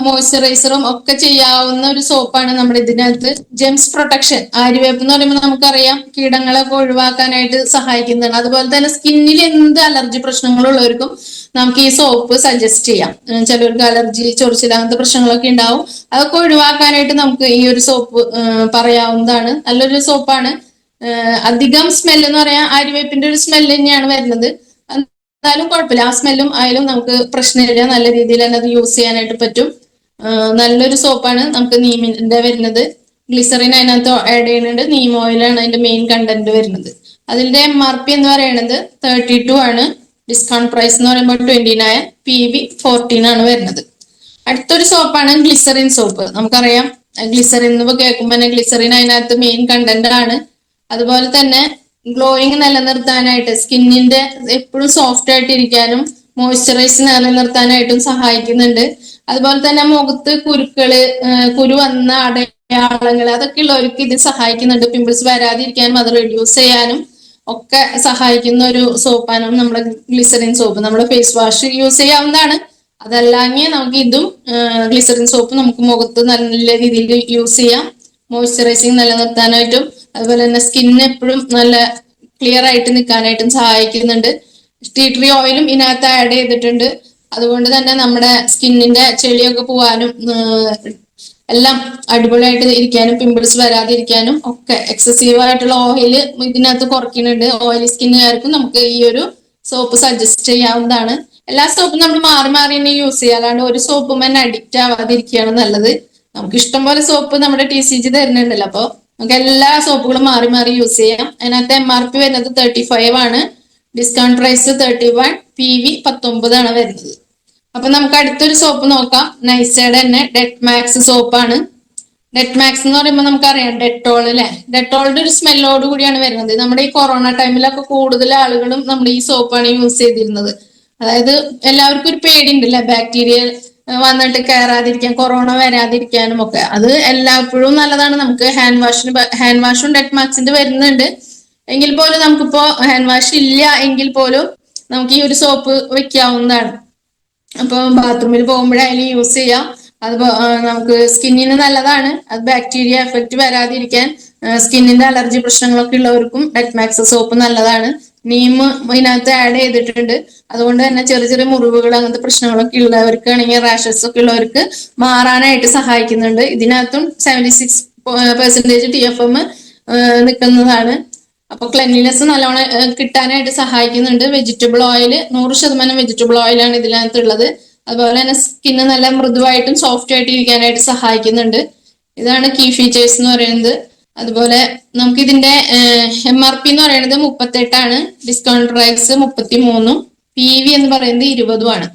മോയ്സ്ചറൈസറും ഒക്കെ ചെയ്യാവുന്ന ഒരു സോപ്പാണ് നമ്മുടെ ഇതിനകത്ത്. ജെംസ് പ്രൊട്ടക്ഷൻ, ആര്യവേപ്പ് എന്ന് പറയുമ്പോൾ നമുക്കറിയാം കീടങ്ങളൊക്കെ ഒഴിവാക്കാനായിട്ട് സഹായിക്കുന്നതാണ്. അതുപോലെ തന്നെ സ്കിന്നിൽ എന്ത് അലർജി പ്രശ്നങ്ങളുള്ളവർക്കും നമുക്ക് ഈ സോപ്പ് സജസ്റ്റ് ചെയ്യാം. ചിലർക്ക് അലർജി, ചൊറിച്ചിൽ അങ്ങനത്തെ പ്രശ്നങ്ങളൊക്കെ ഉണ്ടാവും. അതൊക്കെ ഒഴിവാക്കാനായിട്ട് നമുക്ക് ഈ ഒരു സോപ്പ് പറയാവുന്നതാണ്. നല്ലൊരു സോപ്പാണ്. അധികം സ്മെല്ല് എന്ന് പറയാൻ ആര്യവേപ്പിന്റെ ഒരു സ്മെല്ല് തന്നെയാണ് വരുന്നത്. എന്തായാലും കുഴപ്പമില്ല, ആ സ്മെല്ലും ആയാലും നമുക്ക് പ്രശ്നമില്ല. നല്ല രീതിയിൽ തന്നെ അത് യൂസ് ചെയ്യാനായിട്ട് പറ്റും. നല്ലൊരു സോപ്പാണ്. നമുക്ക് നീമിന്റെ വരുന്നത്. ഗ്ലിസറിൻ അതിനകത്ത് ആഡ് ചെയ്യുന്നുണ്ട്. നീം ഓയിലാണ് അതിന്റെ മെയിൻ കണ്ടന്റ് വരുന്നത്. അതിന്റെ MRP എന്ന് പറയുന്നത് 32 ആണ്. ഡിസ്കൗണ്ട് പ്രൈസ് എന്ന് പറയുമ്പോൾ 29, PV 14 ആണ് വരുന്നത്. അടുത്തൊരു സോപ്പാണ് ഗ്ലിസറിൻ സോപ്പ്. നമുക്കറിയാം ഗ്ലിസറിൻ എന്ന് കേൾക്കുമ്പോൾ തന്നെ ഗ്ലിസറിൻ അതിനകത്ത് മെയിൻ കണ്ടന്റ് ആണ്. അതുപോലെ തന്നെ ഗ്ലോയിങ് നിലനിർത്താനായിട്ട്, സ്കിന്നിന്റെ എപ്പോഴും സോഫ്റ്റ് ആയിട്ട് ഇരിക്കാനും മോയ്സ്ചറൈസ് നിലനിർത്താനായിട്ടും സഹായിക്കുന്നുണ്ട്. അതുപോലെ തന്നെ മുഖത്ത് കുരു വന്ന അടയാളങ്ങൾ അതൊക്കെ ഉള്ളവർക്ക് ഇത് സഹായിക്കുന്നുണ്ട്. പിമ്പിൾസ് വരാതിരിക്കാനും അത് റെഡ്യൂസ് ചെയ്യാനും ഒക്കെ സഹായിക്കുന്ന ഒരു സോപ്പാണ് നമ്മുടെ ഗ്ലിസറിൻ സോപ്പ്. നമ്മുടെ ഫേസ് വാഷ് യൂസ് ചെയ്യാവുന്നതാണ്. അതല്ലെങ്കിൽ നമുക്ക് ഇതും ഗ്ലിസറിൻ സോപ്പ് നമുക്ക് മുഖത്ത് നല്ല രീതിയിൽ യൂസ് ചെയ്യാം. മോയ്സ്ചറൈസിങ് നിലനിർത്താനായിട്ടും അതുപോലെ തന്നെ സ്കിന്നിന് എപ്പോഴും നല്ല ക്ലിയർ ആയിട്ട് നിൽക്കാനായിട്ടും സഹായിക്കുന്നുണ്ട്. ടീ ട്രീ ഓയിലും ഇതിനകത്ത് ആഡ് ചെയ്തിട്ടുണ്ട്. അതുകൊണ്ട് തന്നെ നമ്മുടെ സ്കിന്നിന്റെ ചെളിയൊക്കെ പോവാനും എല്ലാം അടിപൊളിയായിട്ട് ഇരിക്കാനും പിമ്പിൾസ് വരാതിരിക്കാനും ഒക്കെ എക്സസീവ് ആയിട്ടുള്ള ഓയിൽ ഇതിനകത്ത് കുറയ്ക്കുന്നുണ്ട്. ഓയിലി സ്കിന്നുകാർക്കും നമുക്ക് ഈ ഒരു സോപ്പ് സജസ്റ്റ് ചെയ്യാവുന്നതാണ്. എല്ലാ സോപ്പും നമ്മൾ മാറി മാറി തന്നെ യൂസ് ചെയ്യുക, അല്ലാണ്ട് ഒരു സോപ്പും തന്നെ അഡിക്റ്റ് ആവാതിരിക്കുകയാണ് നല്ലത്. നമുക്ക് ഇഷ്ടം പോലെ സോപ്പ് നമ്മുടെ TCG തരുന്നുണ്ടല്ലോ, അപ്പൊ നമുക്ക് എല്ലാ സോപ്പുകളും മാറി മാറി യൂസ് ചെയ്യാം. അതിനകത്ത് MRP വരുന്നത് 35 ആണ്. ഡിസ്കൗണ്ട് പ്രൈസ് 31, PV 19 ആണ് വരുന്നത്. അപ്പൊ നമുക്ക് അടുത്തൊരു സോപ്പ് നോക്കാം. നൈസയുടെ തന്നെ ഡെറ്റ് മാക്സ് സോപ്പാണ്. ഡെറ്റ് മാക്സ് എന്ന് പറയുമ്പോൾ നമുക്കറിയാം ഡെറ്റോൾ അല്ലെ. ഡെറ്റോളിന്റെ ഒരു സ്മെല്ലോട് കൂടിയാണ് വരുന്നത്. നമ്മുടെ ഈ കൊറോണ ടൈമിലൊക്കെ കൂടുതൽ ആളുകളും നമ്മുടെ ഈ സോപ്പാണ് യൂസ് ചെയ്തിരുന്നത്. അതായത് എല്ലാവർക്കും ഒരു പേടിയുണ്ട് അല്ലെ, ബാക്ടീരിയ വന്നിട്ട് കയറാതിരിക്കാൻ, കൊറോണ വരാതിരിക്കാനും ഒക്കെ. അത് എല്ലായ്പ്പോഴും നല്ലതാണ്. നമുക്ക് ഹാൻഡ് വാഷും ഡെറ്റ് മാക്സിന്റെ വരുന്നുണ്ട്. എങ്കിൽ പോലും നമുക്കിപ്പോ ഹാൻഡ് വാഷ് ഇല്ല എങ്കിൽ പോലും നമുക്ക് ഈ ഒരു സോപ്പ് വെക്കാവുന്നതാണ്. അപ്പൊ ബാത്റൂമിൽ പോകുമ്പോഴായാലും യൂസ് ചെയ്യാം. അത് നമുക്ക് സ്കിന്നിന് നല്ലതാണ്. അത് ബാക്ടീരിയ എഫക്റ്റ് വരാതിരിക്കാൻ, സ്കിന്നിന്റെ അലർജി പ്രശ്നങ്ങളൊക്കെ ഉള്ളവർക്കും ഡെറ്റ് മാക്സ് സോപ്പ് നല്ലതാണ്. നീം ഇതിനകത്ത് ആഡ് ചെയ്തിട്ടുണ്ട്. അതുകൊണ്ട് തന്നെ ചെറിയ ചെറിയ മുറിവുകൾ അങ്ങനത്തെ പ്രശ്നങ്ങളൊക്കെ ഉള്ളവർക്കാണെങ്കിൽ, റാഷസ് ഒക്കെ ഉള്ളവർക്ക് മാറാനായിട്ട് സഹായിക്കുന്നുണ്ട്. ഇതിനകത്തും 76% TFM നിൽക്കുന്നതാണ്. അപ്പൊ ക്ലെൻലിനെസ് നല്ലോണം കിട്ടാനായിട്ട് സഹായിക്കുന്നുണ്ട്. വെജിറ്റബിൾ ഓയിൽ 100% വെജിറ്റബിൾ ഓയിലാണ് ഇതിനകത്ത് ഉള്ളത്. അതുപോലെ തന്നെ സ്കിന്ന് നല്ല മൃദുവായിട്ടും സോഫ്റ്റ് ആയിട്ട് ഇരിക്കാനായിട്ട് സഹായിക്കുന്നുണ്ട്. ഇതാണ് കീ ഫീച്ചേഴ്സ് എന്ന് പറയുന്നത്. അതുപോലെ നമുക്ക് ഇതിന്റെ MRP എന്ന് പറയുന്നത് 38 ആണ്. ഡിസ്കൗണ്ട് പ്രൈസ് 33, PV എന്ന് പറയുന്നത് 20 ആണ്.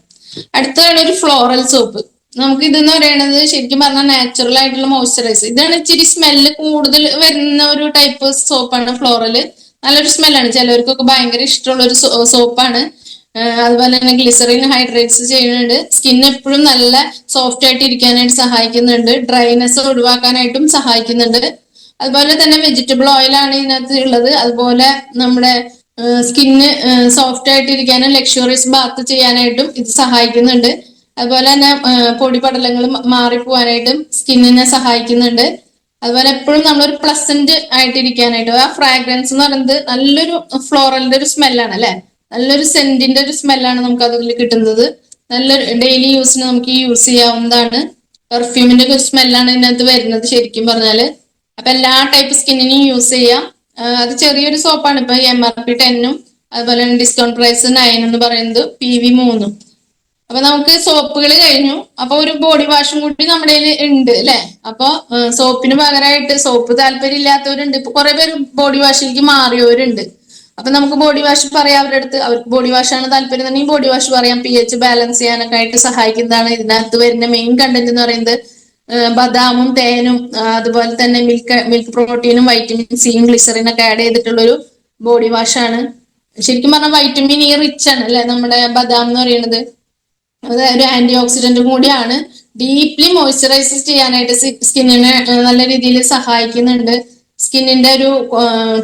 അടുത്തതാണ് ഒരു ഫ്ലോറൽ സോപ്പ്. നമുക്ക് ഇതെന്ന് പറയുന്നത് ശരിക്കും പറഞ്ഞാൽ നാച്ചുറൽ ആയിട്ടുള്ള മോയ്സ്ചറൈസർ. ഇതാണ് ഇച്ചിരി സ്മെല്ല് കൂടുതൽ വരുന്ന ഒരു ടൈപ്പ് സോപ്പാണ് ഫ്ലോറല്. നല്ലൊരു സ്മെല്ലാണ്, ചിലവർക്കൊക്കെ ഭയങ്കര ഇഷ്ടമുള്ള ഒരു സോപ്പാണ്. അതുപോലെ തന്നെ ഗ്ലിസറിൻ ഹൈഡ്രേറ്റ്സ് ചെയ്യുന്നുണ്ട്. സ്കിൻ എപ്പോഴും നല്ല സോഫ്റ്റ് ആയിട്ട് ഇരിക്കാനായിട്ട് സഹായിക്കുന്നുണ്ട്. ഡ്രൈനെസ് ഒഴിവാക്കാനായിട്ടും സഹായിക്കുന്നുണ്ട്. അതുപോലെ തന്നെ വെജിറ്റബിൾ ഓയിലാണ് ഇതിനകത്ത് ഉള്ളത്. അതുപോലെ നമ്മുടെ സ്കിന്ന് സോഫ്റ്റ് ആയിട്ട് ഇരിക്കാനും ലക്ഷറിയസ് ബാത്ത് ചെയ്യാനായിട്ടും ഇത് സഹായിക്കുന്നുണ്ട്. അതുപോലെ തന്നെ പൊടിപടലങ്ങൾ മാറിപ്പോവാനായിട്ടും സ്കിന്നിനെ സഹായിക്കുന്നുണ്ട്. അതുപോലെ എപ്പോഴും നമ്മളൊരു പ്ലസന്റ് ആയിട്ടിരിക്കാനായിട്ട്, ആ ഫ്രാഗ്രൻസ് എന്ന് പറയുന്നത് നല്ലൊരു ഫ്ലോറലിന്റെ ഒരു സ്മെല്ലാണ് അല്ലെ. നല്ലൊരു സെന്റിന്റെ ഒരു സ്മെല്ലാണ് നമുക്ക് അതിൽ കിട്ടുന്നത്. നല്ലൊരു ഡെയിലി യൂസിന് നമുക്ക് യൂസ് ചെയ്യാവുന്നതാണ്. പെർഫ്യൂമിന്റെ ഒരു സ്മെല്ലാണ് ഇതിനകത്ത് വരുന്നത് ശരിക്കും പറഞ്ഞാല്. അപ്പൊ എല്ലാ ടൈപ്പ് സ്കിന്നിനും യൂസ് ചെയ്യാം. അത് ചെറിയൊരു സോപ്പാണ്. ഇപ്പൊ MRP 10 അതുപോലെ തന്നെ ഡിസ്കൗണ്ട് പ്രൈസ് 9 എന്ന് പറയുന്നത് PV 3. അപ്പൊ നമുക്ക് സോപ്പുകൾ കഴിഞ്ഞു. അപ്പൊ ഒരു ബോഡി വാഷും കൂടി നമ്മുടെ ഉണ്ട് അല്ലെ. അപ്പൊ സോപ്പിന് പകരമായിട്ട്, സോപ്പ് താല്പര്യം ഇല്ലാത്തവരുണ്ട്, ഇപ്പൊ കുറെ പേര് ബോഡി വാഷിലേക്ക് മാറിയവരുണ്ട്. അപ്പൊ നമുക്ക് ബോഡി വാഷ് പറയാം അവരുടെ അടുത്ത്. അവർക്ക് ബോഡി വാഷാണ് താല്പര്യം എന്നുണ്ടെങ്കിൽ ബോഡി വാഷ് പറയാം. pH ബാലൻസ് ചെയ്യാനൊക്കെ ആയിട്ട് സഹായിക്കുന്നതാണ്. ഇതിനകത്ത് വരുന്ന മെയിൻ കണ്ടന്റ് എന്ന് പറയുന്നത് ബദാമും തേനും അതുപോലെ തന്നെ മിൽക്ക് പ്രോട്ടീനും വൈറ്റമിൻ 'സിയും ഗ്ലിസറിനൊക്കെ ആഡ് ചെയ്തിട്ടുള്ള ഒരു ബോഡി വാഷാണ്. ശരിക്കും പറഞ്ഞാൽ വൈറ്റമിൻ 'ഇ റിച്ച് ആണ് അല്ലെ നമ്മുടെ ബദാം എന്ന് പറയുന്നത്. അത് ഒരു ആന്റി ഓക്സിഡന്റും കൂടിയാണ്. ഡീപ്ലി മോയ്സ്ചറൈസ് ചെയ്യാനായിട്ട് സ്കിന്നിനെ നല്ല രീതിയിൽ സഹായിക്കുന്നുണ്ട്. സ്കിന്നിന്റെ ഒരു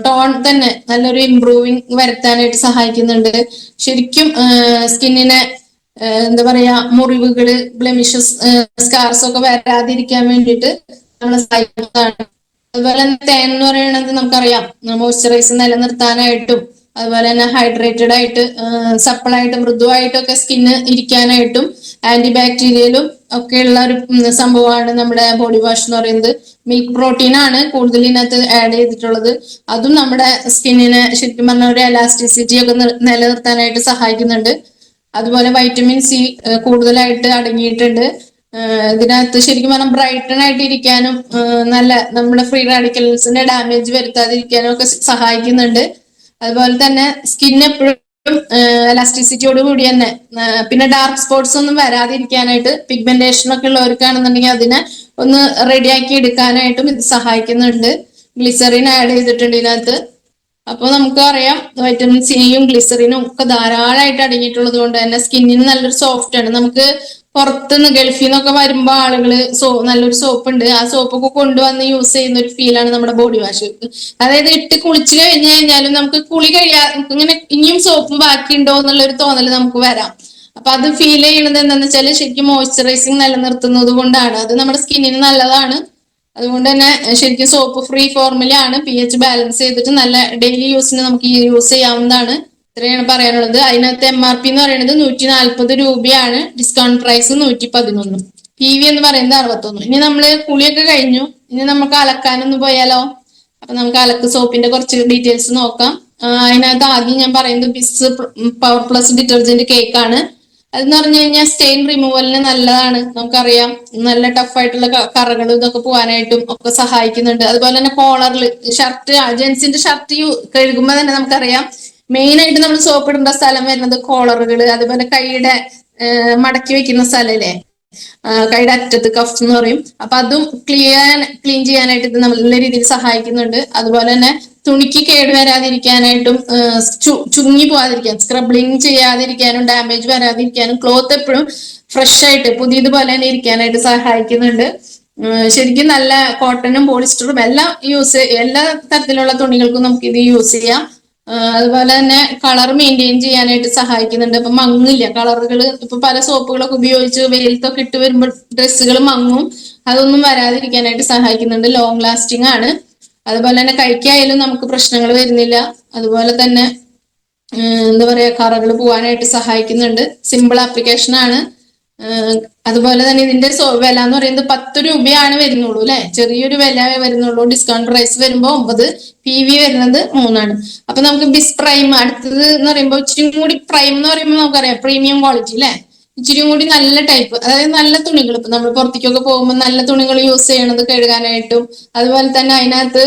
ടോൺ തന്നെ നല്ലൊരു ഇംപ്രൂവിങ് വരുത്താനായിട്ട് സഹായിക്കുന്നുണ്ട്. ശരിക്കും സ്കിന്നിനെ എന്താ പറയാ, മുറിവുകള്, ബ്ലെമിഷസ്, സ്കാർസ് ഒക്കെ വരാതിരിക്കാൻ വേണ്ടിയിട്ട് നമ്മളെ സഹായിക്കുന്നതാണ്. അതുപോലെ തന്നെ തേൻ എന്ന് പറയുന്നത് നമുക്കറിയാം മോയ്സ്ചറൈസ് നിലനിർത്താനായിട്ടും അതുപോലെ തന്നെ ഹൈഡ്രേറ്റഡ് ആയിട്ട് സപ്പിളായിട്ട് മൃദുവായിട്ടൊക്കെ സ്കിന്ന് ഇരിക്കാനായിട്ടും ആന്റി ബാക്ടീരിയലും ഒക്കെയുള്ള ഒരു സംഭവമാണ് നമ്മുടെ ബോഡി വാഷ് എന്ന് പറയുന്നത്. മിൽക്ക് പ്രോട്ടീൻ ആണ് കൂടുതൽ ഇതിനകത്ത് ആഡ് ചെയ്തിട്ടുള്ളത്. അതും നമ്മുടെ സ്കിന്നിനെ ശരിക്കും പറഞ്ഞ ഒരു എലാസ്റ്റിസിറ്റി ഒക്കെ നിലനിർത്താനായിട്ട് സഹായിക്കുന്നുണ്ട്. അതുപോലെ വൈറ്റമിൻ 'സി കൂടുതലായിട്ട് അടങ്ങിയിട്ടുണ്ട് ഇതിനകത്ത്. ശരിക്കും പറഞ്ഞാൽ ബ്രൈറ്റൺ ആയിട്ട് ഇരിക്കാനും നല്ല നമ്മുടെ ഫ്രീ റാഡിക്കൽസിന്റെ ഡാമേജ് വരുത്താതിരിക്കാനും ഒക്കെ സഹായിക്കുന്നുണ്ട്. അതുപോലെ തന്നെ സ്കിൻ എപ്പോഴും എലാസ്റ്റിസിറ്റിയോട് കൂടി തന്നെ, പിന്നെ ഡാർക്ക് സ്പോട്ട്സ് ഒന്നും വരാതിരിക്കാനായിട്ട്, പിഗ്മെന്റേഷൻ ഒക്കെ ഉള്ളവർക്കാണെന്നുണ്ടെങ്കിൽ അതിനെ ഒന്ന് റെഡിയാക്കി എടുക്കാനായിട്ടും ഇത് സഹായിക്കുന്നുണ്ട്. ഗ്ലിസറിൻ ആഡ് ചെയ്തിട്ടുണ്ട് ഇതിനകത്ത്. അപ്പോൾ നമുക്കറിയാം വൈറ്റമിൻ 'സിയും ഗ്ലിസറിനും ഒക്കെ ധാരാളമായിട്ട് അടങ്ങിയിട്ടുള്ളത് കൊണ്ട് തന്നെ സ്കിന്നിന് നല്ലൊരു സോഫ്റ്റ് ആണ്. നമുക്ക് പുറത്തുനിന്ന് ഗൾഫിൽ നിന്നൊക്കെ വരുമ്പോ ആളുകള് നല്ലൊരു സോപ്പ് ഉണ്ട്, ആ സോപ്പൊക്കെ കൊണ്ടുവന്ന് യൂസ് ചെയ്യുന്ന ഒരു ഫീലാണ് നമ്മുടെ ബോഡി വാഷ്. അതായത് ഇട്ട് കുളിച്ചു കഴിഞ്ഞു കഴിഞ്ഞാലും നമുക്ക് കുളി ഇങ്ങനെ ഇനിയും സോപ്പ് ബാക്കിയുണ്ടോ എന്നുള്ള ഒരു തോന്നൽ നമുക്ക് വരാം. അപ്പൊ അത് ഫീൽ ചെയ്യണത് എന്താണെന്ന് വെച്ചാൽ ശരിക്കും മോയ്സ്ചറൈസിങ് നിലനിർത്തുന്നത് കൊണ്ടാണ്. അത് നമ്മുടെ സ്കിന്നിന് നല്ലതാണ്. അതുകൊണ്ട് തന്നെ ശരിക്കും സോപ്പ് ഫ്രീ ഫോർമുലയാണ്. pH ബാലൻസ് ചെയ്തിട്ട് നല്ല ഡെയിലി യൂസിന് നമുക്ക് യൂസ് ചെയ്യാവുന്നതാണ്. ഇത്രയാണ് പറയാനുള്ളത്. അതിനകത്ത് MRP എന്ന് പറയുന്നത് 140 രൂപയാണ്. Discount price 111. PV എന്ന് പറയുന്നത് 61. ഇനി നമ്മള് കുളിയൊക്കെ കഴിഞ്ഞു, ഇനി നമുക്ക് അലക്കാനൊന്ന് പോയാലോ? അപ്പൊ നമുക്ക് അലക്ക് സോപ്പിന്റെ കുറച്ച് ഡീറ്റെയിൽസ് നോക്കാം. അതിനകത്ത് ആദ്യം ഞാൻ പറയുന്നത് ബിസ് പവർ പ്ലസ് ഡിറ്റർജന്റ് കേക്ക് ആണ്. അതെന്ന് പറഞ്ഞു കഴിഞ്ഞാൽ സ്റ്റെയിൻ റിമൂവലിന് നല്ലതാണ്. നമുക്കറിയാം നല്ല ടഫായിട്ടുള്ള കറകൾ ഇതൊക്കെ പോകാനായിട്ടും ഒക്കെ സഹായിക്കുന്നുണ്ട്. അതുപോലെ തന്നെ കോളറിൽ ഷർട്ട്, ജെൻസിന്റെ ഷർട്ട് കഴുകുമ്പോൾ തന്നെ നമുക്കറിയാം മെയിൻ ആയിട്ട് നമ്മൾ സോപ്പ് ഇടേണ്ട സ്ഥലം വരുന്നത് കോളറുകൾ, അതുപോലെ കൈയുടെ മടക്കി വെക്കുന്ന സ്ഥലല്ലേ, കൈയുടെ അറ്റത്ത് കഫ് എന്ന് പറയും. അപ്പൊ അതും ക്ലീൻ ചെയ്യാനായിട്ട് ഇത് നല്ല രീതിയിൽ സഹായിക്കുന്നുണ്ട്. അതുപോലെ തന്നെ തുണിക്ക് കേട് വരാതിരിക്കാനായിട്ടും ചുങ്ങി പോകാതിരിക്കാൻ, സ്ക്രബ്ലിങ് ചെയ്യാതിരിക്കാനും ഡാമേജ് വരാതിരിക്കാനും ക്ലോത്ത് എപ്പോഴും ഫ്രഷ് ആയിട്ട് പുതിയതുപോലെ തന്നെ ഇരിക്കാനായിട്ട് സഹായിക്കുന്നുണ്ട്. ശരിക്കും നല്ല കോട്ടണും പോളിസ്റ്ററും എല്ലാം എല്ലാ തരത്തിലുള്ള തുണികൾക്കും നമുക്ക് ഇത് യൂസ് ചെയ്യാം. അതുപോലെ തന്നെ കളർ മെയിൻറ്റെയിൻ ചെയ്യാനായിട്ട് സഹായിക്കുന്നുണ്ട്. അപ്പൊ മങ്ങില്ല കളറുകൾ. ഇപ്പൊ പല സോപ്പുകളൊക്കെ ഉപയോഗിച്ച് വെയിലത്തൊക്കെ ഇട്ട് വരുമ്പോൾ ഡ്രസ്സുകൾ മങ്ങും. അതൊന്നും വരാതിരിക്കാനായിട്ട് സഹായിക്കുന്നുണ്ട്. ലോങ് ലാസ്റ്റിംഗ് ആണ്. അതുപോലെ തന്നെ കൈക്കായാലും നമുക്ക് പ്രശ്നങ്ങൾ വരുന്നില്ല. അതുപോലെ തന്നെ എന്താ പറയാ, കറകൾ പോകാനായിട്ട് സഹായിക്കുന്നുണ്ട്. സിമ്പിൾ ആപ്ലിക്കേഷൻ ആണ്. അതുപോലെ തന്നെ ഇതിന്റെ വില എന്ന് പറയുന്നത് 10 രൂപയാണ് വരുന്നുള്ളൂ അല്ലെ. ചെറിയൊരു വില വരുന്നുള്ളൂ. ഡിസ്കൗണ്ട് പ്രൈസ് വരുമ്പോ 9. PV വരുന്നത് 3 അപ്പൊ നമുക്ക് ബിസ് പ്രൈം അടുത്തത് എന്ന് പറയുമ്പോൾ ഇച്ചിരി കൂടി പ്രൈം എന്ന് പറയുമ്പോൾ നമുക്കറിയാം പ്രീമിയം ക്വാളിറ്റി അല്ലെ. ഇച്ചിരി കൂടി നല്ല ടൈപ്പ്, അതായത് നല്ല തുണികൾ, ഇപ്പൊ നമ്മൾ പുറത്തേക്കൊക്കെ പോകുമ്പോൾ നല്ല തുണികൾ യൂസ് ചെയ്യണത് കഴുകാനായിട്ടും, അതുപോലെ തന്നെ അതിനകത്ത്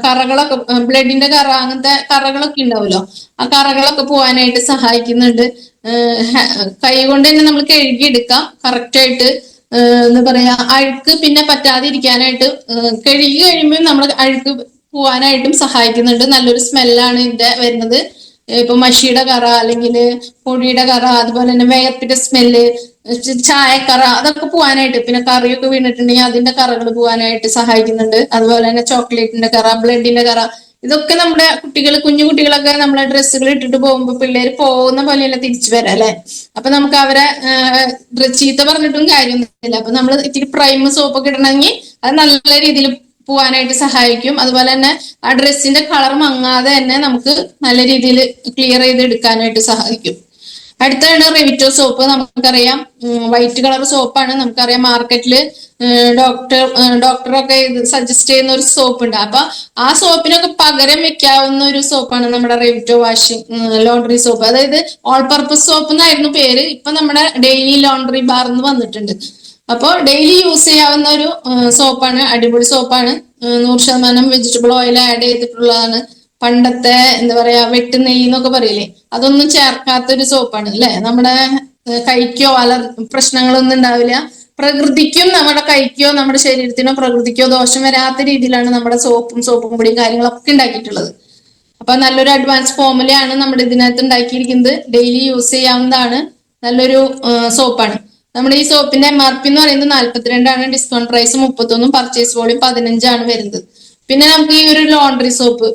കറകളൊക്കെ, ബ്ലഡിന്റെ കറ, അങ്ങനത്തെ കറകളൊക്കെ ഉണ്ടാവുമല്ലോ, ആ കറകളൊക്കെ പോകാനായിട്ട് സഹായിക്കുന്നുണ്ട്. കൈ കൊണ്ട് തന്നെ നമ്മൾ കഴുകിയെടുക്കാം കറക്റ്റ് ആയിട്ട്. എന്താ പറയാ, അഴുക്ക് പിന്നെ പറ്റാതിരിക്കാനായിട്ട് കഴുകി കഴിയുമ്പോൾ നമ്മൾ അഴുക്ക് പോവാനായിട്ടും സഹായിക്കുന്നുണ്ട്. നല്ലൊരു സ്മെല്ലാണ് ഇതിന്റെ വരുന്നത്. ഇപ്പൊ മഷിയുടെ കറ അല്ലെങ്കിൽ പൊടിയുടെ കറ, അതുപോലെ തന്നെ വേർപ്പിന്റെ സ്മെല്ല്, ചായക്കറ, അതൊക്കെ പോവാനായിട്ട്, പിന്നെ കറിയൊക്കെ വീണിട്ടുണ്ടെങ്കിൽ അതിന്റെ കറകൾ പോവാനായിട്ട് സഹായിക്കുന്നുണ്ട്. അതുപോലെ തന്നെ ചോക്ലേറ്റിന്റെ കറ, ബ്ലഡിന്റെ കറ, ഇതൊക്കെ നമ്മുടെ കുഞ്ഞു കുട്ടികളൊക്കെ നമ്മളെ ഡ്രസ്സുകൾ ഇട്ടിട്ട് പോകുമ്പോൾ പിള്ളേർ പോകുന്ന പോലെയല്ല തിരിച്ചു വരാം അല്ലെ. അപ്പൊ നമുക്ക് അവരെ ചീത്ത പറഞ്ഞിട്ടും കാര്യമൊന്നുമില്ല. അപ്പൊ നമ്മൾ ഇത്തിരി പ്രൈം സോപ്പൊക്കെ ഇടണമെങ്കിൽ അത് നല്ല രീതിയിൽ പോവാനായിട്ട് സഹായിക്കും. അതുപോലെ തന്നെ ആ ഡ്രസ്സിന്റെ കളർ മങ്ങാതെ തന്നെ നമുക്ക് നല്ല രീതിയിൽ ക്ലിയർ ചെയ്ത് എടുക്കാനായിട്ട് സഹായിക്കും. അടുത്താണ് റെവിറ്റോ സോപ്പ്. നമുക്കറിയാം വൈറ്റ് കളർ സോപ്പാണ്. നമുക്കറിയാം മാർക്കറ്റില് ഡോക്ടറൊക്കെ ഇത് സജസ്റ്റ് ചെയ്യുന്ന ഒരു സോപ്പ് ഉണ്ട്. അപ്പൊ ആ സോപ്പിനൊക്കെ പകരം വെക്കാവുന്ന ഒരു സോപ്പാണ് നമ്മുടെ റെവിറ്റോ ലോണ്ടറി സോപ്പ്. അതായത് ഓൾ പർപ്പസ് സോപ്പ് എന്നായിരുന്നു പേര്. ഇപ്പൊ നമ്മുടെ ഡെയിലി ലോണ്ടറി ബാർ എന്ന് വന്നിട്ടുണ്ട്. അപ്പോൾ ഡെയിലി യൂസ് ചെയ്യാവുന്ന ഒരു സോപ്പാണ്. അടിപൊളി സോപ്പാണ്. 100% വെജിറ്റബിൾ ഓയിൽ ആഡ് ചെയ്തിട്ടുള്ളതാണ്. പണ്ടത്തെ എന്താ പറയാ വെട്ട് നെയ്യ് എന്നൊക്കെ പറയില്ലേ, അതൊന്നും ചേർക്കാത്തൊരു സോപ്പാണ് അല്ലെ. നമ്മുടെ കൈക്കോ പ്രശ്നങ്ങളൊന്നും ഉണ്ടാവില്ല. പ്രകൃതിക്കും നമ്മുടെ കൈക്കോ നമ്മുടെ ശരീരത്തിനോ പ്രകൃതിക്കോ ദോഷം വരാത്ത രീതിയിലാണ് നമ്മുടെ സോപ്പും പൊടിയും കാര്യങ്ങളൊക്കെ ഉണ്ടാക്കിയിട്ടുള്ളത്. അപ്പൊ നല്ലൊരു അഡ്വാൻസ് ഫോമുലയാണ് നമ്മുടെ ഇതിനകത്ത് ഉണ്ടാക്കിയിരിക്കുന്നത്. ഡെയിലി യൂസ് ചെയ്യാവുന്നതാണ്. നല്ലൊരു സോപ്പാണ്. നമ്മുടെ ഈ സോപ്പിന്റെ MRP എന്ന് പറയുന്നത് 42ആണ്. ഡിസ്കൗണ്ട് പ്രൈസ് 31, പർച്ചേസ് വോളിയം 15 വരുന്നത്. പിന്നെ നമുക്ക് ഈ ഒരു ലോണ്ടറി സോപ്പ്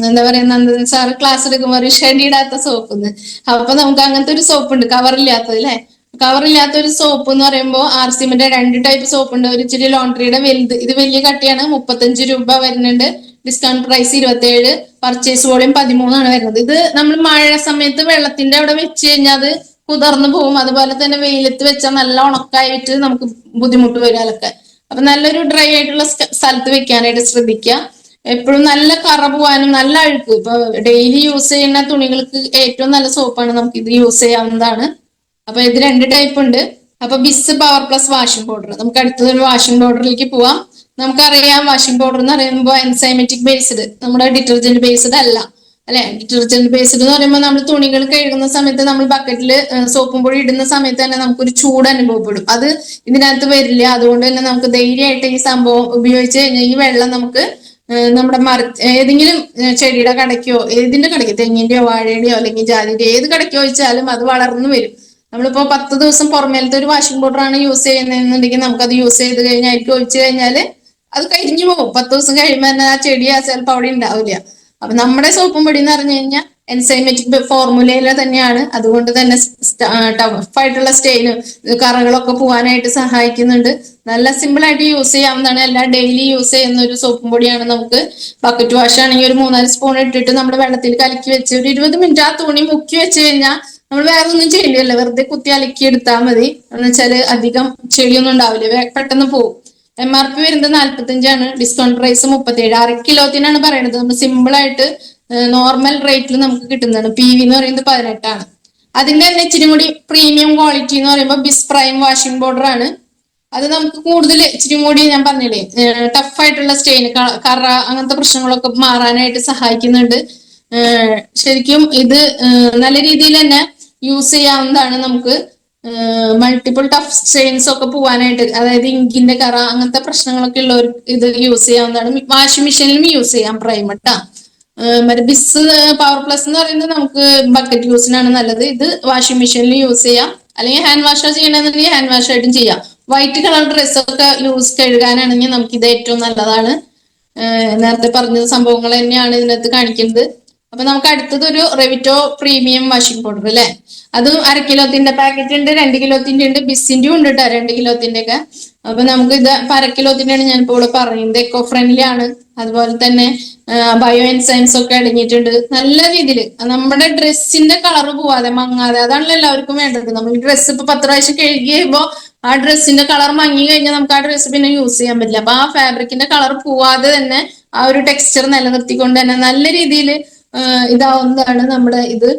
എന്താ പറയാ, നന്ദൻ സാറ് ക്ലാസ് എടുക്കുമ്പോൾ ഷെഡിയിടാത്ത സോപ്പ്. അപ്പൊ നമുക്ക് അങ്ങനത്തെ ഒരു സോപ്പ് ഉണ്ട്, കവറില്ലാത്തത് അല്ലെ. കവറില്ലാത്ത ഒരു സോപ്പ് എന്ന് പറയുമ്പോൾ RCMന്റെ 2 ടൈപ്പ് സോപ്പ് ഉണ്ട്. ഒരു ഇച്ചിരി ലോണ്ടറിയുടെ വലുത്, ഇത് വലിയ കട്ടിയാണ്, 35 രൂപ വരുന്നുണ്ട്. ഡിസ്കൗണ്ട് പ്രൈസ് 27, പർച്ചേസ് വോളിയം 13 വരുന്നത്. ഇത് നമ്മൾ മഴ സമയത്ത് വെള്ളത്തിന്റെ അവിടെ വെച്ച് കഴിഞ്ഞാൽ അത് കുതിർന്നു പോകും. അതുപോലെ തന്നെ വെയിലത്ത് വെച്ചാൽ നല്ല ഉണക്കായിട്ട് നമുക്ക് ബുദ്ധിമുട്ട് വരും അലക്കാൻ. അപ്പൊ നല്ലൊരു ഡ്രൈ ആയിട്ടുള്ള സ്ഥലത്ത് വെക്കാനായിട്ട് ശ്രദ്ധിക്കുക. എപ്പോഴും നല്ല കറ പോവാനും നല്ല അഴുക്ക്, ഇപ്പൊ ഡെയിലി യൂസ് ചെയ്യുന്ന തുണികൾക്ക് ഏറ്റവും നല്ല സോപ്പാണ്. നമുക്ക് ഇത് യൂസ് ചെയ്യാവുന്നതാണ്. അപ്പൊ ഇത് 2 ടൈപ്പ് ഉണ്ട്. അപ്പൊ ബിസ് പവർ പ്ലസ് വാഷിംഗ് പൗഡർ. നമുക്ക് അടുത്തതൊരു വാഷിംഗ് പൗഡറിലേക്ക് പോവാം. നമുക്കറിയാം വാഷിംഗ് പൗഡർ എന്ന് പറയുമ്പോൾ എൻസൈമറ്റിക് ബേസ്ഡ്, നമ്മുടെ ഡിറ്റർജന്റ് ബേസ്ഡ് അല്ല അല്ലെ. ഡിറ്റർജന്റ് ബേസ്ഡ് എന്ന് പറയുമ്പോൾ നമ്മൾ തുണികൾ കഴുകുന്ന സമയത്ത് നമ്മൾ ബക്കറ്റിൽ സോപ്പും പൊടി ഇടുന്ന സമയത്ത് തന്നെ നമുക്കൊരു ചൂട് അനുഭവപ്പെടും. അത് ഇതിനകത്ത് വരില്ല. അതുകൊണ്ട് തന്നെ നമുക്ക് ധൈര്യമായിട്ട് ഈ സംഭവം ഉപയോഗിച്ച് കഴിഞ്ഞാൽ ഈ വെള്ളം നമുക്ക് നമ്മുടെ ഏതെങ്കിലും ചെടിയുടെ കടയ്ക്കോ ഏതിന്റെ കടയ്ക്കോ, തെങ്ങിന്റെയോ വാഴയുടെയോ അല്ലെങ്കിൽ ജാതിന്റെ ഏത് കടയ്ക്കോ വെച്ചാലും അത് വളർന്നു വരും. നമ്മളിപ്പോ 10 ദിവസം പുറമേലത്തെ ഒരു വാഷിംഗ് പൗഡർ ആണ് യൂസ് ചെയ്യുന്നതെന്നുണ്ടെങ്കിൽ നമുക്കത് യൂസ് ചെയ്ത് കഴിഞ്ഞാൽ അതിലേക്ക് ഒഴിച്ചു കഴിഞ്ഞാല് അത് കരിഞ്ഞു പോകും. 10 ദിവസം കഴിയുമ്പോൾ തന്നെ ആ ചെടി ചിലപ്പോൾ അവിടെ ഉണ്ടാവില്ല. അപ്പൊ നമ്മുടെ സോപ്പും പൊടി എന്ന് പറഞ്ഞു കഴിഞ്ഞാൽ എൻസൈമറ്റിക് ഫോർമുലയിലെ തന്നെയാണ്. അതുകൊണ്ട് തന്നെ ടഫായിട്ടുള്ള സ്റ്റെയിനും കറകളൊക്കെ പോകാനായിട്ട് സഹായിക്കുന്നുണ്ട്. നല്ല സിമ്പിൾ ആയിട്ട് യൂസ് ചെയ്യാവുന്നതാണ്. എല്ലാം ഡെയിലി യൂസ് ചെയ്യുന്ന ഒരു സോപ്പും പൊടിയാണ്. നമുക്ക് ബക്കറ്റ് വാഷ് ആണെങ്കിൽ ഒരു 3-4 സ്പൂൺ ഇട്ടിട്ട് നമ്മുടെ വെള്ളത്തിൽ കലക്കി വെച്ച് ഒരു 20 മിനിറ്റ് ആ തുണി മുക്കി വെച്ച് കഴിഞ്ഞാൽ നമ്മൾ വേറെ ഒന്നും ചെയ്യില്ലല്ലോ, വെറുതെ കുത്തി അലക്കി എടുത്താൽ മതി. എന്ന് വെച്ചാല് അധികം ചെളിയൊന്നും ഉണ്ടാവില്ല, പെട്ടെന്ന് പോകും. MRP വരുന്നത് 45ആണ്. Discount price 37. 1/2 കിലോത്തിനാണ് പറയുന്നത്. നമ്മൾ സിമ്പിൾ ആയിട്ട് നോർമൽ റേറ്റിൽ നമുക്ക് കിട്ടുന്നതാണ്. PV എന്ന് പറയുന്നത് 18ആണ്. അതിന്റെ തന്നെ ഇച്ചിരി കൂടി പ്രീമിയം ക്വാളിറ്റി എന്ന് പറയുമ്പോൾ ബിസ് പ്രൈം വാഷിംഗ് പൗഡർ ആണ്. അത് നമുക്ക് കൂടുതൽ ഇച്ചിരി കൂടി ഞാൻ പറഞ്ഞില്ലേ ടഫായിട്ടുള്ള സ്റ്റെയിൻ, കറ അങ്ങനത്തെ പ്രശ്നങ്ങളൊക്കെ മാറാനായിട്ട് സഹായിക്കുന്നുണ്ട്. ശരിക്കും ഇത് നല്ല രീതിയിൽ തന്നെ യൂസ് ചെയ്യാവുന്നതാണ്. നമുക്ക് മൾട്ടിപ്പിൾ ടഫ് സ്റ്റെയിൻസ് ഒക്കെ പോവാനായിട്ട്, അതായത് ഇങ്കിന്റെ കറ അങ്ങനത്തെ പ്രശ്നങ്ങളൊക്കെ ഉള്ളവർക്ക് ഇത് യൂസ് ചെയ്യാവുന്നതാണ്. വാഷിംഗ് മെഷീനിലും യൂസ് ചെയ്യാം പ്രൈമർ ട്ടാ. മറ്റേ ബിസ് പവർ പ്ലസ് എന്ന് പറയുന്നത് നമുക്ക് ബക്കറ്റ് യൂസിനാണ് നല്ലത്. ഇത് വാഷിംഗ് മെഷീനിൽ യൂസ് ചെയ്യാം, അല്ലെങ്കിൽ ഹാൻഡ് വാഷ് ചെയ്യണമെന്നുണ്ടെങ്കിൽ ഹാൻഡ് വാഷ് ആയിട്ടും ചെയ്യാം. വൈറ്റ് കളർ ഡ്രസ്സൊക്കെ കഴുകാനാണെങ്കിൽ നമുക്ക് ഇത് ഏറ്റവും നല്ലതാണ്. നേരത്തെ പറഞ്ഞ സംഭവങ്ങൾ തന്നെയാണ് ഇതിനകത്ത് കാണിക്കുന്നത്. അപ്പൊ നമുക്ക് അടുത്തത് ഒരു റെവിറ്റോ പ്രീമിയം വാഷിംഗ് പൗഡർ അല്ലെ. അതും 1/2 കിലോത്തിന്റെ പാക്കറ്റ് ഉണ്ട്, 2 കിലോത്തിന്റെ ഉണ്ട്, ബിസിന്റെ ഉണ്ട് കേട്ടോ 2 കിലോത്തിന്റെ ഒക്കെ. അപ്പൊ നമുക്ക് ഇത് 1/2 കിലോത്തിന്റെയാണ് ഞാൻ ഇപ്പോൾ ഇവിടെ പറയുന്നത്. എക്കോ ഫ്രണ്ട്ലി ആണ്. അതുപോലെ തന്നെ ബയോ എൻസൈംസ് ഒക്കെ അടങ്ങിയിട്ടുണ്ട്. നല്ല രീതിയിൽ നമ്മുടെ ഡ്രസ്സിന്റെ കളർ പോവാതെ മങ്ങാതെ, അതാണല്ലോ എല്ലാവർക്കും വേണ്ടത്. നമ്മൾ ഡ്രസ്സ് ഇപ്പൊ 10 പ്രാവശ്യം കഴുകി കഴിയുമ്പോൾ ആ ഡ്രസ്സിന്റെ കളർ മങ്ങി കഴിഞ്ഞാൽ നമുക്ക് ആ ഡ്രസ്സ് പിന്നെ യൂസ് ചെയ്യാൻ പറ്റില്ല. അപ്പൊ ആ ഫാബ്രിക്കിന്റെ കളർ പോവാതെ തന്നെ ആ ഒരു ടെക്സ്ചർ നിലനിർത്തിക്കൊണ്ട് തന്നെ നല്ല രീതിയിൽ ഇതാവുന്നതാണ് നമ്മുടെ ഇത്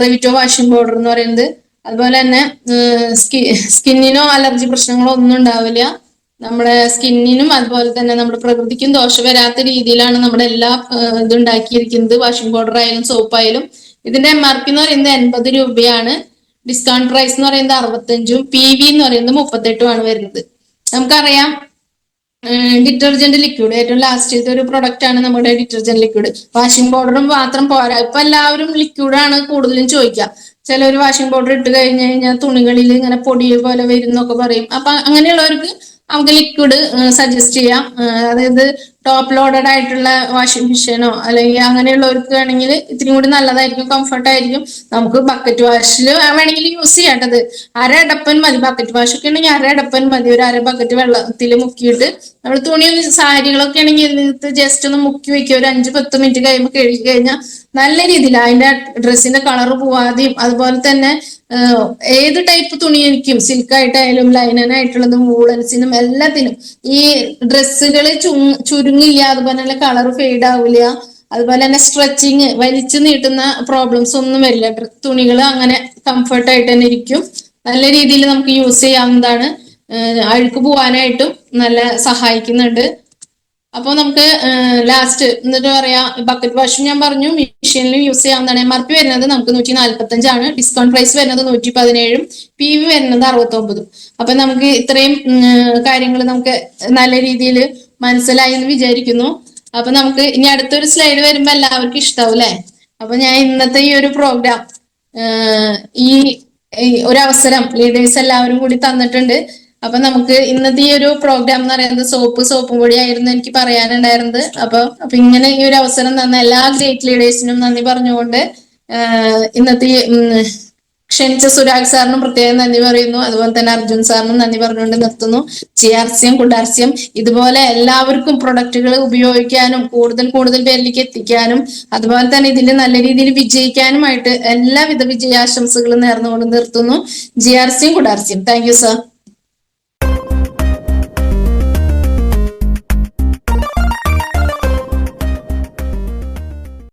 റെവിറ്റോ വാഷിംഗ് പൗഡർ എന്ന് പറയുന്നത്. അതുപോലെ തന്നെ സ്കിന്നിനോ അലർജി പ്രശ്നങ്ങളോ ഒന്നും ഉണ്ടാവില്ല. നമ്മുടെ സ്കിന്നിനും അതുപോലെ തന്നെ നമ്മുടെ പ്രകൃതിക്കും ദോഷം വരാത്ത രീതിയിലാണ് നമ്മുടെ എല്ലാ ഇതുണ്ടാക്കിയിരിക്കുന്നത്. വാഷിംഗ് പൗഡർ ആയാലും സോപ്പ് ആയാലും. ഇതിന്റെ MRP എന്ന് പറയുന്നത് 80 രൂപയാണ്. ഡിസ്കൗണ്ട് പ്രൈസ് എന്ന് പറയുന്നത് 65, PV എന്ന് പറയുന്നത് 38 വരുന്നത്. നമുക്കറിയാം ഡിറ്റർജന്റ് ലിക്വിഡ് ഏറ്റവും ലാസ്റ്റത്തെ ഒരു പ്രൊഡക്റ്റ് ആണ് നമ്മുടെ ഡിറ്റർജന്റ് ലിക്വിഡ്. വാഷിംഗ് പൗഡറും മാത്രം പോരാ, ഇപ്പൊ എല്ലാവരും ലിക്വിഡാണ് കൂടുതലും ചോദിക്കുക. ചിലർ വാഷിംഗ് പൗഡർ ഇട്ട് കഴിഞ്ഞ് കഴിഞ്ഞാൽ തുണികളിൽ ഇങ്ങനെ പൊടി പോലെ വരും എന്നൊക്കെ പറയും. അപ്പൊ അങ്ങനെയുള്ളവർക്ക് നമുക്ക് ലിക്വിഡ് സജസ്റ്റ് ചെയ്യാം. അതായത് ടോപ്പ് ലോഡഡ് ആയിട്ടുള്ള വാഷിംഗ് മെഷീനോ അല്ലെങ്കിൽ അങ്ങനെയുള്ളവർക്ക് വേണമെങ്കിൽ ഇത്തിരി കൂടി നല്ലതായിരിക്കും, കംഫർട്ട് ആയിരിക്കും. നമുക്ക് ബക്കറ്റ് വാഷിൽ വേണമെങ്കിൽ യൂസ് ചെയ്യേണ്ടത് 1/2 അടപ്പൻ മതി. ബക്കറ്റ് വാഷ് ഒക്കെ ഉണ്ടെങ്കിൽ 1/2 അടപ്പൻ മതി. ഒരു 1/2 ബക്കറ്റ് വെള്ളത്തിൽ മുക്കിയിട്ട് നമ്മൾ തുണി സാരികളൊക്കെ ആണെങ്കിൽ ഇതിനകത്ത് ജസ്റ്റ് ഒന്ന് മുക്കി വെക്കുക, ഒരു 5-10 മിനിറ്റ് കഴിയുമ്പോൾ കഴുകി കഴിഞ്ഞാൽ നല്ല രീതിയിൽ അതിന്റെ ഡ്രസ്സിന്റെ കളർ പോവാതെയും, അതുപോലെ തന്നെ ഏത് ടൈപ്പ് തുണി എനിക്കും സിൽക്കായിട്ടായാലും ലൈനനായിട്ടുള്ളതും വൂളൻസിനും എല്ലാത്തിനും ഈ ഡ്രസ്സുകൾ ചുരുങ്ങില്ല, അതുപോലെ തന്നെ കളർ ഫെയ്ഡ് ആവില്ല, അതുപോലെ തന്നെ സ്ട്രെച്ചിങ് വലിച്ചു നീട്ടുന്ന പ്രോബ്ലംസ് ഒന്നും വരില്ല. തുണികൾ അങ്ങനെ കംഫർട്ട് ആയിട്ട് തന്നെ ഇരിക്കും. നല്ല രീതിയിൽ നമുക്ക് യൂസ് ചെയ്യാവുന്നതാണ്. അഴുക്ക് പോവാനായിട്ടും നല്ല സഹായിക്കുന്നുണ്ട്. അപ്പൊ നമുക്ക് ലാസ്റ്റ് എന്നിട്ട് പറയാ, ബക്കറ്റ് വാഷ് ഞാൻ പറഞ്ഞു മെഷീനിൽ യൂസ് ചെയ്യാവുന്നതാണ്. MRP വരുന്നത് നമുക്ക് 145 ഡിസ്കൗണ്ട് പ്രൈസ് വരുന്നത് 117, PV വരുന്നത് 69. അപ്പൊ നമുക്ക് ഇത്രയും കാര്യങ്ങൾ നമുക്ക് നല്ല രീതിയിൽ മനസ്സിലായി എന്ന് വിചാരിക്കുന്നു. അപ്പൊ നമുക്ക് ഇനി അടുത്തൊരു സ്ലൈഡ് വരുമ്പോ എല്ലാവർക്കും ഇഷ്ടാവും അല്ലെ. അപ്പൊ ഞാൻ ഇന്നത്തെ ഈ ഒരു പ്രോഗ്രാം ഈ ഒരു അവസരം ലീഡേഴ്സ് എല്ലാവരും കൂടി തന്നിട്ടുണ്ട്. അപ്പൊ നമുക്ക് ഇന്നത്തെ ഈ ഒരു പ്രോഗ്രാം എന്ന് പറയുന്നത് സോപ്പും പൊടി ആയിരുന്നു എനിക്ക് പറയാനുണ്ടായിരുന്നത്. അപ്പൊ ഇങ്ങനെ ഈ ഒരു അവസരം തന്ന എല്ലാ ഗ്രേറ്റ് ലീഡേഴ്സിനും നന്ദി പറഞ്ഞുകൊണ്ട് ഇന്നത്തെ ക്ഷണിച്ച സുരാഗ് സാറിനും പ്രത്യേകം നന്ദി പറയുന്നു. അതുപോലെ തന്നെ അർജുൻ സാറിനും നന്ദി പറഞ്ഞുകൊണ്ട് നിർത്തുന്നു. GRCM കുടാർസ്യം ഇതുപോലെ എല്ലാവർക്കും പ്രൊഡക്റ്റുകൾ ഉപയോഗിക്കാനും കൂടുതൽ പേരിലേക്ക് എത്തിക്കാനും അതുപോലെ തന്നെ ഇതിൽ നല്ല രീതിയിൽ വിജയിക്കാനുമായിട്ട് എല്ലാവിധ വിജയാശംസകളും നേർന്നുകൊണ്ട് നിർത്തുന്നു. GRCM കുടാർസ്യം. Thank you sir.